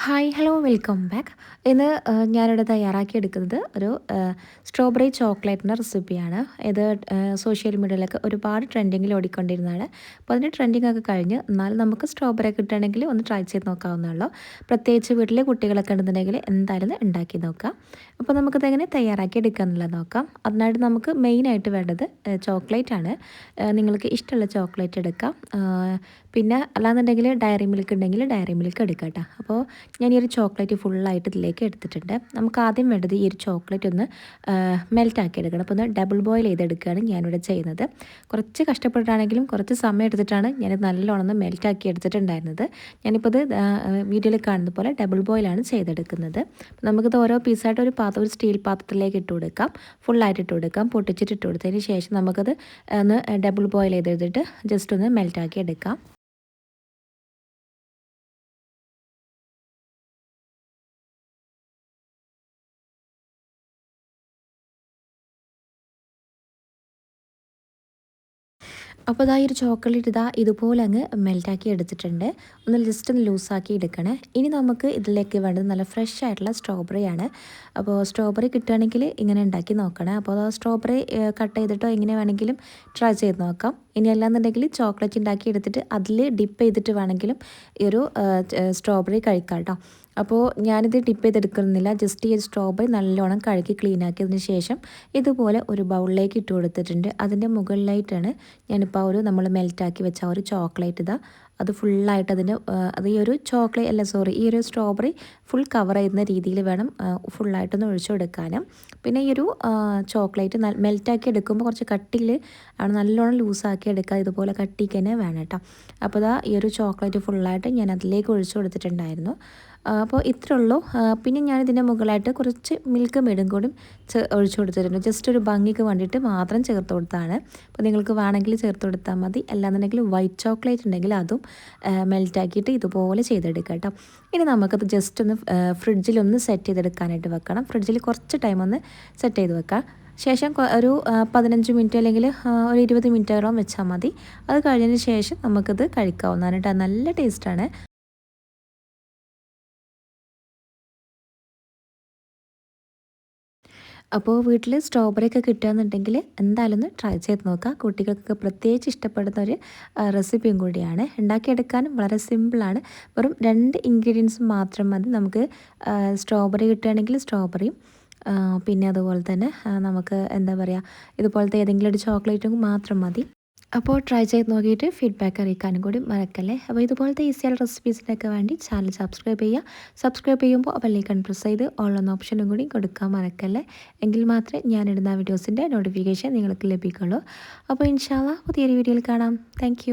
Hi hello welcome back. ഇന്ന് ഞാനിവിടെ തയ്യാറാക്കിയെടുക്കുന്നത് ഒരു സ്ട്രോബെറി ചോക്ലേറ്റിൻ്റെ റെസിപ്പിയാണ്. ഇത് സോഷ്യൽ മീഡിയയിലൊക്കെ ഒരുപാട് ട്രെൻഡിങ്ങിൽ ഓടിക്കൊണ്ടിരുന്നതാണ്. അപ്പോൾ അതിൻ്റെ ട്രെൻഡിങ് ഒക്കെ കഴിഞ്ഞ് എന്നാലും നമുക്ക് സ്ട്രോബെറി കിട്ടുകയാണെങ്കിൽ ഒന്ന് ട്രൈ ചെയ്ത് നോക്കാവുന്നതുള്ളൂ. പ്രത്യേകിച്ച് വീട്ടിലെ കുട്ടികളൊക്കെ ഉണ്ടെന്നുണ്ടെങ്കിൽ എന്തായാലും ഉണ്ടാക്കി നോക്കാം. അപ്പോൾ നമുക്കിതെങ്ങനെ തയ്യാറാക്കി എടുക്കുക എന്നുള്ളത് നോക്കാം. അതിനായിട്ട് നമുക്ക് മെയിനായിട്ട് വേണ്ടത് ചോക്ലേറ്റ് ആണ്. നിങ്ങൾക്ക് ഇഷ്ടമുള്ള ചോക്ലേറ്റ് എടുക്കാം. പിന്നെ അല്ലാന്നുണ്ടെങ്കിൽ ഡയറി മിൽക്ക് ഉണ്ടെങ്കിൽ ഡയറി മിൽക്ക് എടുക്കാം കേട്ടോ. അപ്പോൾ ഞാൻ ഈ ഒരു ചോക്ലേറ്റ് ഫുള്ളായിട്ട് ഇതിലേക്ക് എടുത്തിട്ടുണ്ട്. നമുക്ക് ആദ്യം വേണ്ടത് ഈ ഒരു ചോക്ലേറ്റ് ഒന്ന് മെൽറ്റാക്കി എടുക്കണം. അപ്പോൾ ഒന്ന് ഡബിൾ ബോയിൽ ചെയ്തെടുക്കുകയാണ് ഞാനിവിടെ ചെയ്യുന്നത്. കുറച്ച് കഷ്ടപ്പെട്ടാണെങ്കിലും കുറച്ച് സമയം എടുത്തിട്ടാണ് ഞാനിത് നല്ലോണം ഒന്ന് മെൽറ്റാക്കി എടുത്തിട്ടുണ്ടായിരുന്നത്. ഞാനിപ്പോൾ ഇത് വീഡിയോയിൽ കാണുന്ന പോലെ ഡബിൾ ബോയിലാണ് ചെയ്തെടുക്കുന്നത്. നമുക്കിത് ഓരോ പീസായിട്ട് ഒരു സ്റ്റീൽ പാത്രത്തിലേക്ക് ഇട്ട് കൊടുക്കാം. ഫുള്ളായിട്ട് ഇട്ട് കൊടുക്കാം. പൊട്ടിച്ചിട്ട് ഇട്ട് കൊടുത്തതിന് ശേഷം നമുക്കത് ഒന്ന് ഡബിൾ ബോയിൽ ചെയ്തെടുത്തിട്ട് ജസ്റ്റ് ഒന്ന് മെൽറ്റാക്കി എടുക്കാം. അപ്പോൾ ഇതാ ഈ ഒരു ചോക്ലേറ്റ് ഇതുപോലെ അങ്ങ് മെൽറ്റാക്കി എടുത്തിട്ടുണ്ട്. ഒന്ന് ജസ്റ്റ് ഒന്ന് ലൂസാക്കി എടുക്കണേ. ഇനി നമുക്ക് ഇതിലേക്ക് വേണ്ടത് നല്ല ഫ്രഷ് ആയിട്ടുള്ള സ്ട്രോബെറിയാണ്. അപ്പോൾ സ്ട്രോബെറി കിട്ടുകയാണെങ്കിൽ ഇങ്ങനെ ഉണ്ടാക്കി നോക്കണേ. അപ്പോൾ സ്ട്രോബെറി കട്ട് ചെയ്തിട്ടോ എങ്ങനെ വേണമെങ്കിലും ട്രൈ ചെയ്ത് നോക്കാം. ഇനി അല്ലാന്നുണ്ടെങ്കിൽ ചോക്ലേറ്റ് ഉണ്ടാക്കി എടുത്തിട്ട് അതിൽ ഡിപ്പ് ചെയ്തിട്ട് വേണമെങ്കിലും ഈ ഒരു സ്ട്രോബെറി കഴിക്കാം കേട്ടോ. അപ്പോൾ ഞാനിത് ഡിപ്പ് ചെയ്തെടുക്കുന്നില്ല. ജസ്റ്റ് ഈ സ്ട്രോബെറി നല്ലോണം കഴുകി ക്ലീൻ ആക്കിയതിന് ശേഷം ഇതുപോലെ ഒരു ബൗളിലേക്ക് ഇട്ട് കൊടുത്തിട്ടുണ്ട്. അതിൻ്റെ മുകളിലായിട്ടാണ് ഞാനിപ്പോൾ നമ്മൾ മെൽറ്റാക്കി വെച്ച ഒരു ചോക്ലേറ്റ് അത് ഫുള്ളായിട്ട് അത് ഈ ഒരു ചോക്ലേറ്റ് അല്ല സോറി ഈ ഒരു സ്ട്രോബെറി ഫുൾ കവർ ചെയ്യുന്ന രീതിയിൽ വേണം ഫുള്ളായിട്ടൊന്ന് ഒഴിച്ചു കൊടുക്കാനും. പിന്നെ ഈ ഒരു ചോക്ലേറ്റ് മെൽറ്റാക്കി എടുക്കുമ്പോൾ കുറച്ച് കട്ടിയിൽ ആണ്, നല്ലോണം ലൂസാക്കി എടുക്കുക. ഇതുപോലെ കട്ടിക്ക് തന്നെ വേണം കേട്ടോ. അപ്പോൾ ഈ ഒരു ചോക്ലേറ്റ് ഫുള്ളായിട്ട് ഞാൻ അതിലേക്ക് ഒഴിച്ചു കൊടുത്തിട്ടുണ്ടായിരുന്നു. അപ്പോൾ ഇത്രേ ഉള്ളൂ. പിന്നെ ഞാനിതിൻ്റെ മുകളിലായിട്ട് കുറച്ച് മിൽക്ക് മെയ്ഡും കൂടി ഒഴിച്ചു കൊടുത്തിട്ടുണ്ട്. ജസ്റ്റ് ഒരു ഭംഗിക്ക് വേണ്ടിയിട്ട് മാത്രം ചേർത്ത് കൊടുത്താണ്. അപ്പോൾ നിങ്ങൾക്ക് വേണമെങ്കിൽ ചേർത്ത് കൊടുത്താൽ മതി. അല്ലാന്നുണ്ടെങ്കിൽ വൈറ്റ് ചോക്ലേറ്റ് ഉണ്ടെങ്കിൽ അതും മെൽറ്റാക്കിയിട്ട് ഇതുപോലെ ചെയ്തെടുക്കാം കേട്ടോ. ഇനി നമുക്കത് ജസ്റ്റ് ഒന്ന് ഫ്രിഡ്ജിലൊന്ന് സെറ്റ് ചെയ്തെടുക്കാനായിട്ട് വെക്കണം. ഫ്രിഡ്ജിൽ കുറച്ച് ടൈം ഒന്ന് സെറ്റ് ചെയ്ത് വെക്കാം. ശേഷം ഒരു 15 മിനിറ്റ് അല്ലെങ്കിൽ ഒരു 20 മിനിറ്റോളം വെച്ചാൽ മതി. അത് കഴിഞ്ഞതിന് ശേഷം നമുക്കത് കഴിക്കാവുന്നതാണ് കേട്ടോ. നല്ല ടേസ്റ്റാണ്. അപ്പോൾ വീട്ടിൽ സ്ട്രോബെറി ഒക്കെ കിട്ടുകയെന്നുണ്ടെങ്കിൽ എന്തായാലും ഒന്ന് ട്രൈ ചെയ്ത് നോക്കുക. കുട്ടികൾക്ക് പ്രത്യേകിച്ച് ഇഷ്ടപ്പെടുന്ന ഒരു റെസിപ്പിയും കൂടിയാണ്. ഉണ്ടാക്കിയെടുക്കാനും വളരെ സിമ്പിളാണ്. വെറും 2 ഇൻഗ്രീഡിയൻസ് മാത്രം മതി. നമുക്ക് സ്ട്രോബെറി കിട്ടുകയാണെങ്കിൽ സ്ട്രോബെറിയും പിന്നെ അതുപോലെ തന്നെ നമുക്ക് എന്താ പറയുക ഇതുപോലത്തെ ഏതെങ്കിലും ഒരു ചോക്ലേറ്റും മാത്രം മതി. അപ്പോൾ ട്രൈ ചെയ്ത് നോക്കിയിട്ട് ഫീഡ്ബാക്ക് അറിയിക്കാനും കൂടി മറക്കല്ലേ. അപ്പോൾ ഇതുപോലത്തെ ഈസിയായ റെസിപ്പീസിനൊക്കെ വേണ്ടി ചാനൽ സബ്സ്ക്രൈബ് ചെയ്യുക. സബ്സ്ക്രൈബ് ചെയ്യുമ്പോൾ ബെല്ലൈക്കൺ പ്രസ് ചെയ്ത് ഓൾ എന്ന ഓപ്ഷനും കൂടി കൊടുക്കാൻ മറക്കല്ലേ. എങ്കിൽ മാത്രമേ ഞാനിടുന്ന വീഡിയോസിൻ്റെ നോട്ടിഫിക്കേഷൻ നിങ്ങൾക്ക് ലഭിക്കുള്ളൂ. അപ്പോൾ ഇൻഷാ അല്ലാഹ് പുതിയൊരു വീഡിയോയിൽ കാണാം. താങ്ക്